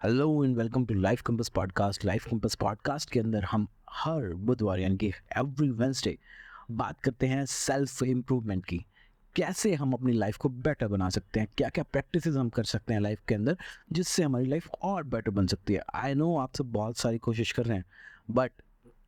Hello and welcome to Life Compass podcast. Life Compass podcast के अंदर हम हर बुधवार यानी कि एवरी वेंसडे बात करते हैं सेल्फ इम्प्रूवमेंट की। कैसे हम अपनी लाइफ को बेटर बना सकते हैं, क्या क्या प्रैक्टिसेस हम कर सकते हैं लाइफ के अंदर जिससे हमारी लाइफ और बेटर बन सकती है। आई नो आप सब बहुत सारी कोशिश कर रहे हैं, बट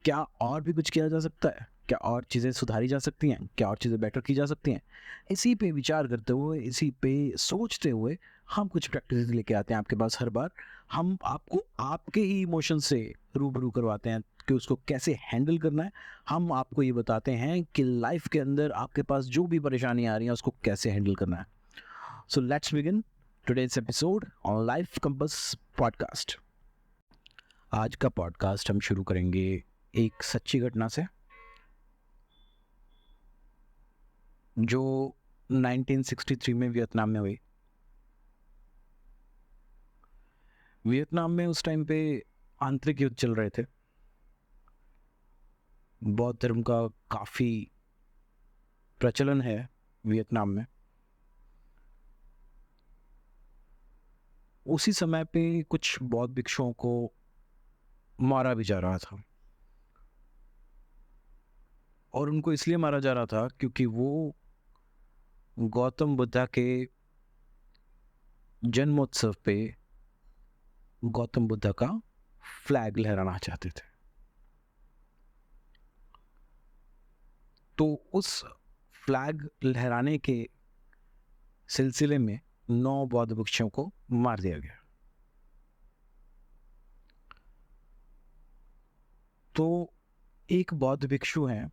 क्या और भी कुछ किया जा सकता है? क्या और चीज़ें सुधारी जा सकती हैं? क्या और चीज़ें बेटर की जा सकती हैं? इसी पे विचार करते हुए, इसी पे सोचते हुए हम कुछ प्रैक्टिसेस लेके आते हैं आपके पास हर बार। हम आपको आपके ही इमोशन से रूबरू करवाते हैं कि उसको कैसे हैंडल करना है। हम आपको ये बताते हैं कि लाइफ के अंदर आपके पास जो भी परेशानी आ रही है उसको कैसे हैंडल करना है। So let's begin today's episode on life Compass podcast. आज का पॉडकास्ट हम शुरू करेंगे एक सच्ची घटना से जो 1963 में वियतनाम में हुई। वियतनाम में उस टाइम पे आंतरिक युद्ध चल रहे थे। बौद्ध धर्म का काफ़ी प्रचलन है वियतनाम में। उसी समय पे कुछ बौद्ध भिक्षुओं को मारा भी जा रहा था, और उनको इसलिए मारा जा रहा था क्योंकि वो गौतम बुद्धा के जन्मोत्सव पे गौतम बुद्धा का फ्लैग लहराना चाहते थे। तो उस फ्लैग लहराने के सिलसिले में 9 बौद्ध भिक्षुओं को मार दिया गया। तो एक बौद्ध भिक्षु हैं,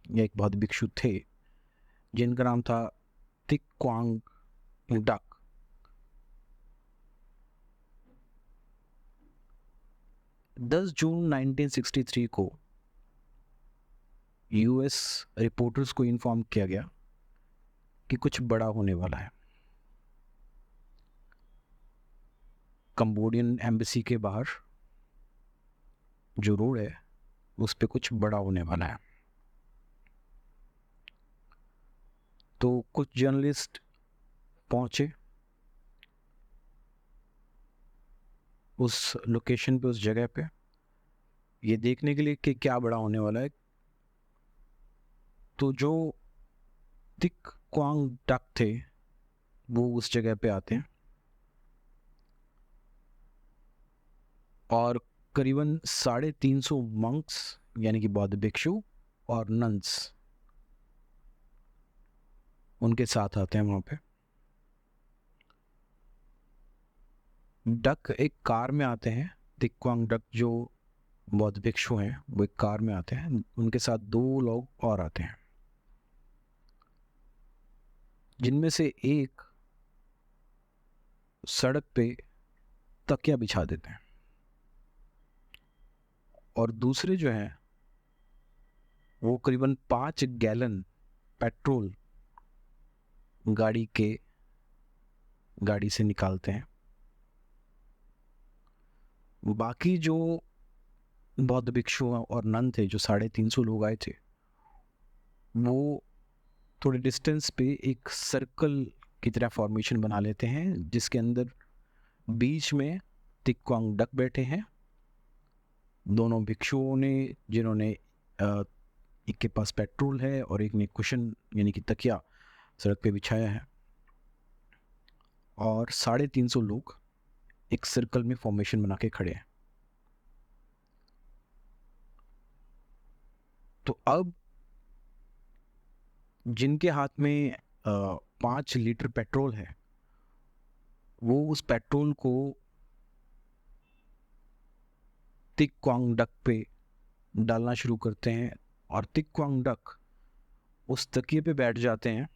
या एक बौद्ध भिक्षु थे जिनका नाम था तिक क्वांग डक। 10 जून 1963 को यूएस रिपोर्टर्स को इन्फॉर्म किया गया कि कुछ बड़ा होने वाला है। कंबोडियन एम्बेसी के बाहर जो रोड है उस पे कुछ बड़ा होने वाला है। तो कुछ जर्नलिस्ट पहुंचे उस लोकेशन पे, उस जगह पे, ये देखने के लिए कि क्या बड़ा होने वाला है। तो जो तिक क्वांग डक थे वो उस जगह पे आते हैं, और करीबन 350 मंक्स यानी कि बौद्ध भिक्षु और नन्स उनके साथ आते हैं वहाँ पे। डक एक कार में आते हैं। तिक क्वांग डक जो बौद्ध भिक्षु हैं वो एक कार में आते हैं, उनके साथ 2 लोग और आते हैं, जिनमें से एक सड़क पे तकिया बिछा देते हैं, और दूसरे जो हैं वो करीबन 5 गैलन पेट्रोल गाड़ी से निकालते हैं। बाकी जो बौद्ध भिक्षु और नन थे, जो 350 लोग आए थे, वो थोड़े डिस्टेंस पे एक सर्कल की तरह फॉर्मेशन बना लेते हैं, जिसके अंदर बीच में तिक क्वांग डक बैठे हैं। दोनों भिक्षुओं ने, जिन्होंने एक के पास पेट्रोल है और एक ने कुशन यानी कि तकिया सड़क पे बिछाया है, और 350 लोग एक सर्कल में फॉर्मेशन बना के खड़े हैं। तो अब जिनके हाथ में 5 लीटर पेट्रोल है वो उस पेट्रोल को तिक क्वांग डक पे डालना शुरू करते हैं, और तिक क्वांग डक उस तकिए पे बैठ जाते हैं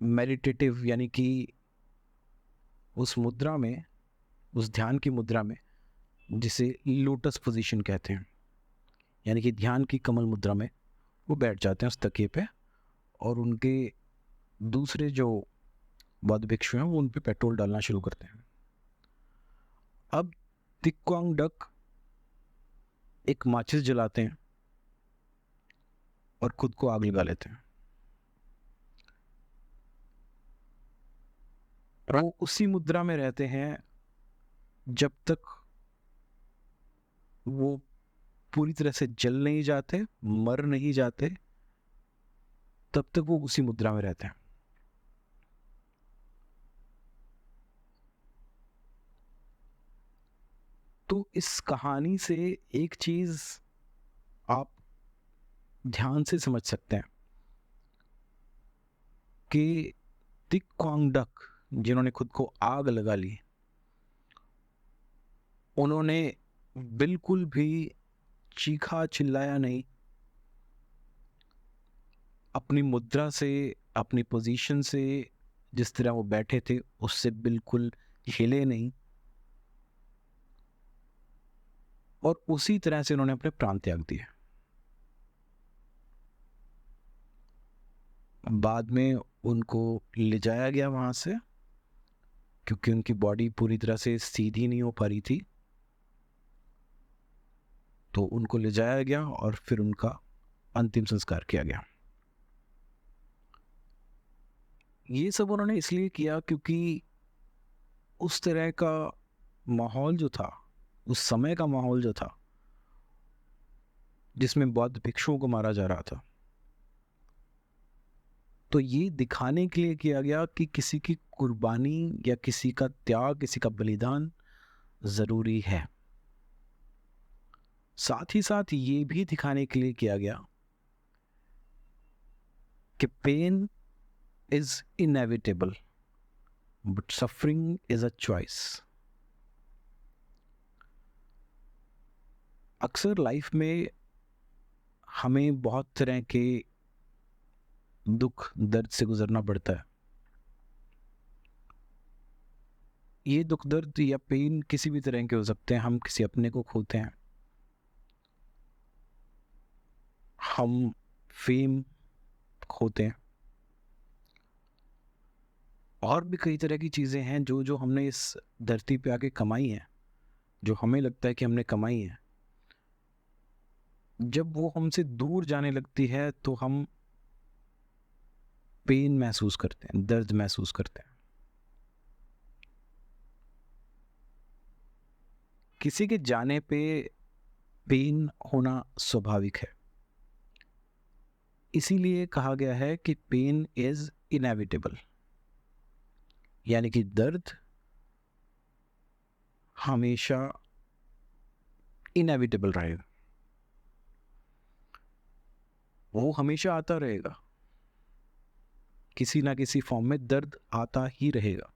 मेडिटेटिव यानी कि उस मुद्रा में, उस ध्यान की मुद्रा में, जिसे लोटस पोजीशन कहते हैं, यानी कि ध्यान की कमल मुद्रा में वो बैठ जाते हैं उस तकिए पे, और उनके दूसरे जो बौद्ध भिक्षु हैं वो उन पे पेट्रोल डालना शुरू करते हैं। अब तिक क्वांग डक एक माचिस जलाते हैं और खुद को आग लगा लेते हैं। वो उसी मुद्रा में रहते हैं जब तक वो पूरी तरह से जल नहीं जाते, मर नहीं जाते, तब तक वो उसी मुद्रा में रहते हैं। तो इस कहानी से एक चीज आप ध्यान से समझ सकते हैं कि तिक क्वांग डक, जिन्होंने खुद को आग लगा ली, उन्होंने बिल्कुल भी चीखा चिल्लाया नहीं, अपनी मुद्रा से, अपनी पोजीशन से, जिस तरह वो बैठे थे उससे बिल्कुल हिले नहीं, और उसी तरह से उन्होंने अपने प्राण त्याग दिए। बाद में उनको ले जाया गया वहां से, क्योंकि उनकी बॉडी पूरी तरह से सीधी नहीं हो पा रही थी, तो उनको ले जाया गया और फिर उनका अंतिम संस्कार किया गया। ये सब उन्होंने इसलिए किया क्योंकि उस तरह का माहौल जो था, उस समय का माहौल जो था, जिसमें बौद्ध भिक्षुओं को मारा जा रहा था, तो ये दिखाने के लिए किया गया कि किसी की कुर्बानी या किसी का त्याग, किसी का बलिदान जरूरी है। साथ ही साथ ये भी दिखाने के लिए किया गया कि pain is inevitable but suffering is a choice. अक्सर लाइफ में हमें बहुत तरह के दुख दर्द से गुजरना पड़ता है। ये दुख दर्द या पेन किसी भी तरह के हो सकते हैं। हम किसी अपने को खोते हैं, हम फेम खोते हैं, और भी कई तरह की चीज़ें हैं जो जो हमने इस धरती पे आके कमाई हैं, जो हमें लगता है कि हमने कमाई है। जब वो हमसे दूर जाने लगती है तो हम पेन महसूस करते हैं, दर्द महसूस करते हैं। किसी के जाने पे पेन होना स्वाभाविक है, इसीलिए कहा गया है कि पेन इज इनएविटेबल, यानी कि दर्द हमेशा इनएविटेबल रहेगा, वो हमेशा आता रहेगा। किसी ना किसी फॉर्म में दर्द आता ही रहेगा,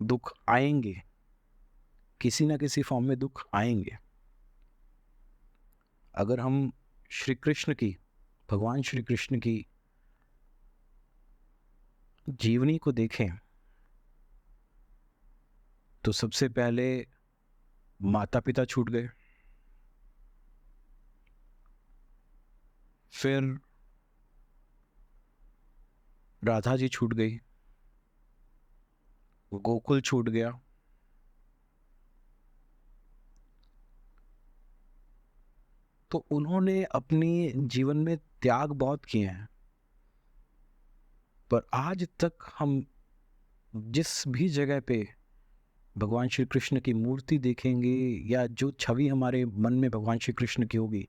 दुख आएंगे, किसी ना किसी फॉर्म में दुख आएंगे। अगर हम श्री कृष्ण की, भगवान श्री कृष्ण की जीवनी को देखें तो सबसे पहले माता पिता छूट गए, फिर राधा जी छूट गई, गोकुल छूट गया, तो उन्होंने अपनी जीवन में त्याग बहुत किए हैं। पर आज तक हम जिस भी जगह पे भगवान श्री कृष्ण की मूर्ति देखेंगे या जो छवि हमारे मन में भगवान श्री कृष्ण की होगी,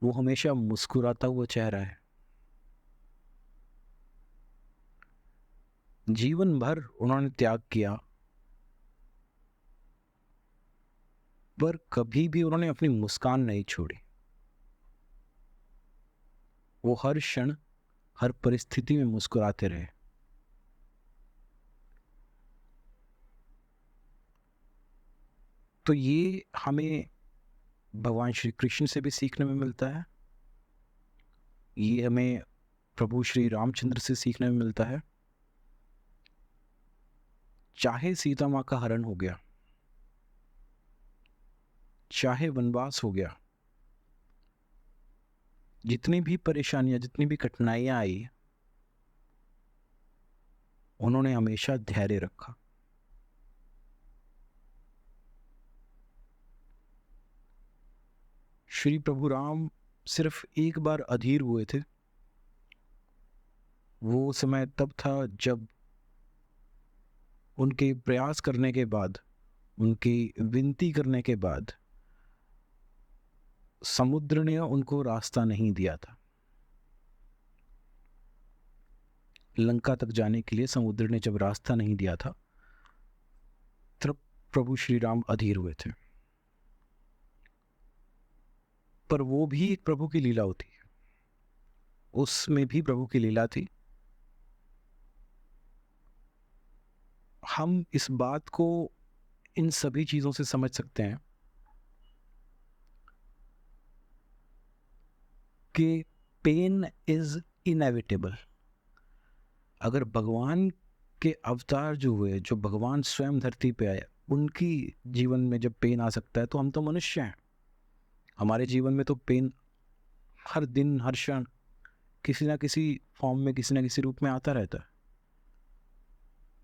वो हमेशा मुस्कुराता हुआ चेहरा है। जीवन भर उन्होंने त्याग किया, पर कभी भी उन्होंने अपनी मुस्कान नहीं छोड़ी। वो हर क्षण, हर परिस्थिति में मुस्कुराते रहे। तो ये हमें भगवान श्री कृष्ण से भी सीखने में मिलता है, ये हमें प्रभु श्री रामचंद्र से सीखने में मिलता है। चाहे सीता माँ का हरण हो गया, चाहे वनवास हो गया, जितनी भी परेशानियां, जितनी भी कठिनाइयां आई, उन्होंने हमेशा धैर्य रखा। श्री प्रभु राम सिर्फ एक बार अधीर हुए थे। वो समय तब था जब उनके प्रयास करने के बाद, उनकी विनती करने के बाद समुद्र ने उनको रास्ता नहीं दिया था। लंका तक जाने के लिए समुद्र ने जब रास्ता नहीं दिया था, तब प्रभु श्री राम अधीर हुए थे। पर वो भी एक प्रभु की लीला होती है, उसमें भी प्रभु की लीला थी। हम इस बात को इन सभी चीजों से समझ सकते हैं कि पेन इज इनएविटेबल। अगर भगवान के अवतार जो हुए, जो भगवान स्वयं धरती पे आए, उनकी जीवन में जब पेन आ सकता है तो हम तो मनुष्य हैं। हमारे जीवन में तो पेन हर दिन हर क्षण किसी ना किसी फॉर्म में, किसी ना किसी रूप में आता रहता है।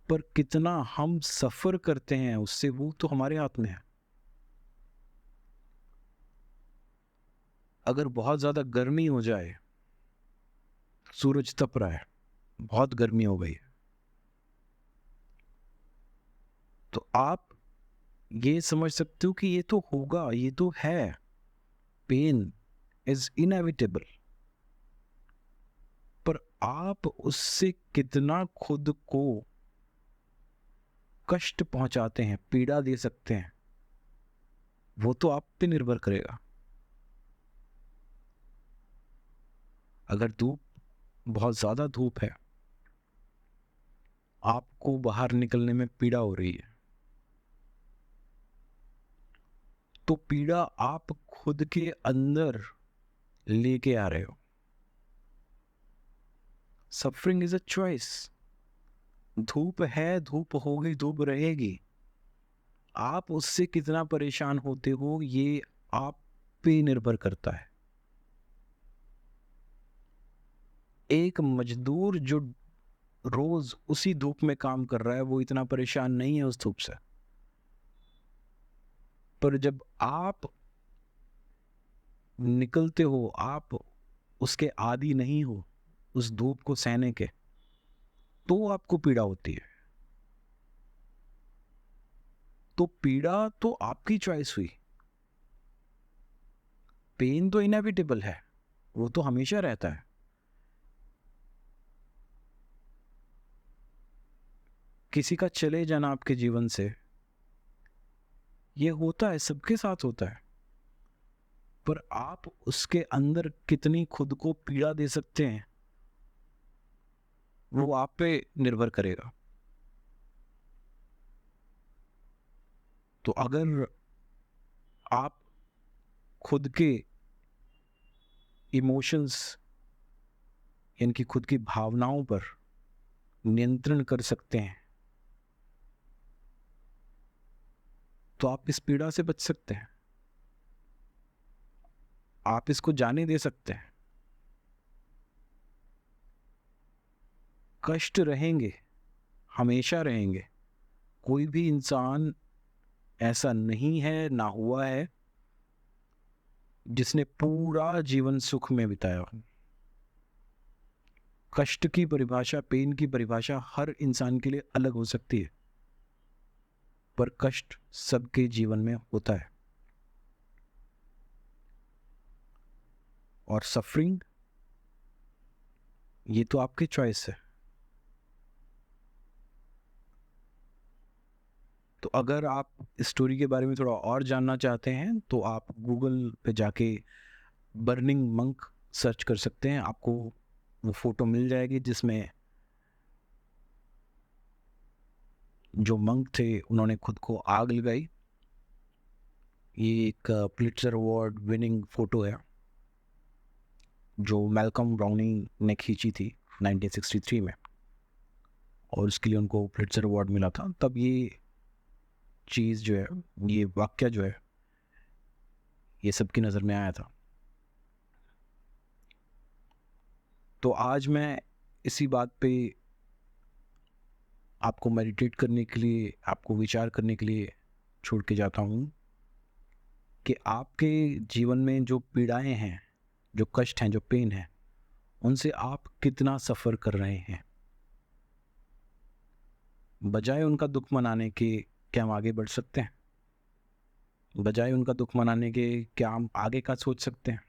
पर कितना हम सफर करते हैं उससे, वो तो हमारे हाथ में है। अगर बहुत ज्यादा गर्मी हो जाए, सूरज तप रहा है, बहुत गर्मी हो गई है, तो आप ये समझ सकते हो कि ये तो होगा, ये तो है। Pain is inevitable. पर आप उससे कितना खुद को कष्ट पहुंचाते हैं, पीड़ा दे सकते हैं, वो तो आप पे निर्भर करेगा। अगर धूप, बहुत ज्यादा धूप है, आपको बाहर निकलने में पीड़ा हो रही है, तो पीड़ा आप खुद के अंदर लेके आ रहे हो। Suffering is a choice. धूप है, धूप होगी, धूप रहेगी। आप उससे कितना परेशान होते हो, ये आप पे निर्भर करता है। एक मजदूर जो रोज उसी धूप में काम कर रहा है, वो इतना परेशान नहीं है उस धूप से। पर जब आप निकलते हो, आप उसके आदी नहीं हो, उस धूप को सहने के, तो आपको पीड़ा होती है। तो पीड़ा तो आपकी चॉइस हुई। पेन तो इनएविटेबल है, वो तो हमेशा रहता है। किसी का चले जाना आपके जीवन से, ये होता है, सबके साथ होता है। पर आप उसके अंदर कितनी खुद को पीड़ा दे सकते हैं, वो आप पे निर्भर करेगा। तो अगर आप खुद के इमोशंस, यानी कि खुद की भावनाओं पर नियंत्रण कर सकते हैं, तो आप इस पीड़ा से बच सकते हैं। आप इसको जाने दे सकते हैं। कष्ट रहेंगे, हमेशा रहेंगे। कोई भी इंसान ऐसा नहीं है, ना हुआ है, जिसने पूरा जीवन सुख में बिताया। कष्ट की परिभाषा, पेन की परिभाषा हर इंसान के लिए अलग हो सकती है, पर कष्ट सबके जीवन में होता है। और सफरिंग, ये तो आपकी चॉइस है। तो अगर आप इस स्टोरी के बारे में थोड़ा और जानना चाहते हैं, तो आप गूगल पे जाके बर्निंग मंक सर्च कर सकते हैं। आपको वो फोटो मिल जाएगी जिसमें जो मंक थे, उन्होंने खुद को आग लगाई। ये एक पुलित्जर अवार्ड विनिंग फोटो है, जो मैल्कम ब्राउनिंग ने खींची थी 1963 में, और उसके लिए उनको पुलित्जर अवार्ड मिला था। तब ये चीज़ जो है, ये वाक्य जो है, ये सबकी नज़र में आया था। तो आज मैं इसी बात पे आपको मेडिटेट करने के लिए, आपको विचार करने के लिए छोड़ के जाता हूँ कि आपके जीवन में जो पीड़ाएं हैं, जो कष्ट हैं, जो पेन है, उनसे आप कितना सफ़र कर रहे हैं। बजाय उनका दुख मनाने के क्या हम आगे बढ़ सकते हैं? बजाय उनका दुख मनाने के क्या हम आगे का सोच सकते हैं?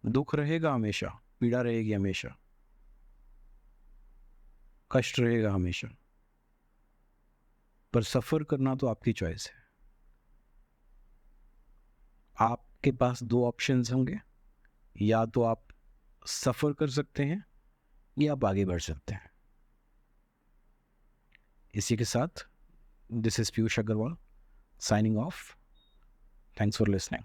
दुख रहेगा हमेशा, पीड़ा रहेगी हमेशा, कष्ट रहेगा हमेशा, पर सफ़र करना तो आपकी चॉइस है। आपके पास 2 ऑप्शंस होंगे, या तो आप सफ़र कर सकते हैं या आप आगे बढ़ सकते हैं। इसी के साथ this is Piyush Agarwal signing off. Thanks for listening.